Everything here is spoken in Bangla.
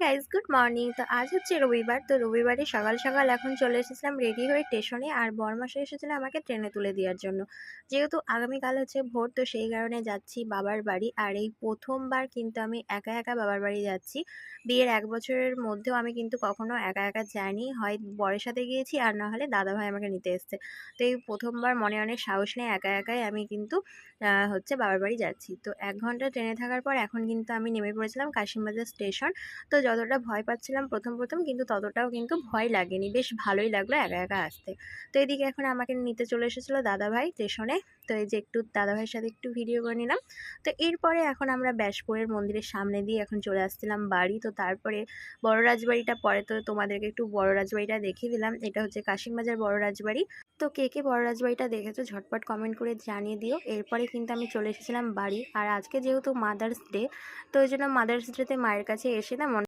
Guys, good morning. তো আজ হচ্ছে রবিবার। তো রবিবারে সকাল সকাল এখন চলে এসেছিলাম রেডি হয়ে স্টেশনে। আর বরমাসা এসেছিল আমাকে ট্রেনে তুলে দেওয়ার জন্য। যেহেতু আগামীকাল হচ্ছে ভোর, তো সেই কারণে যাচ্ছি বাবার বাড়ি। আর এই প্রথমবার কিন্তু আমি একা একা বাবার বাড়ি যাচ্ছি। বিয়ের ১ বছরের মধ্যেও আমি কিন্তু কখনো একা একা যাইনি, হয় বরের সাথে গিয়েছি আর না হলে দাদাভাই আমাকে নিতে এসছে। তো এই প্রথমবার মনে অনেক সাহস নিয়ে একা একাই আমি কিন্তু হচ্ছে বাবার বাড়ি যাচ্ছি। তো ১ ঘন্টা ট্রেনে থাকার পর এখন কিন্তু আমি নেমে পড়েছিলাম কাশিমবাজার স্টেশন। তো যতটা ভয় পাচ্ছিলাম প্রথম প্রথম, কিন্তু ততটাও কিন্তু ভয় লাগেনি, বেশ ভালোই লাগলো একা একা আসতে। তো এদিকে এখন আমাকে নিতে চলে এসেছিলো দাদাভাই স্টেশনে। তো এই যে একটু দাদাভাইয়ের সাথে একটু ভিডিও করে নিলাম। তো এরপরে এখন আমরা ব্যাসপুরের মন্দিরের সামনে দিয়ে এখন চলে আসছিলাম বাড়ি। তো তারপরে বড় রাজবাড়িটা পরে, তো তোমাদেরকে একটু বড় রাজবাড়িটা দেখিয়ে দিলাম। এটা হচ্ছে কাশিমবাজার বড় রাজবাড়ি। তো কে কে বড় রাজবাড়িটা দেখেছো ঝটপট কমেন্ট করে জানিয়ে দিও। এরপরে কিন্তু আমি চলে এসেছিলাম বাড়ি। আর আজকে যেহেতু মাদার্স ডে, তো ওই জন্য মাদার্স ডেতে মায়ের কাছে এসে না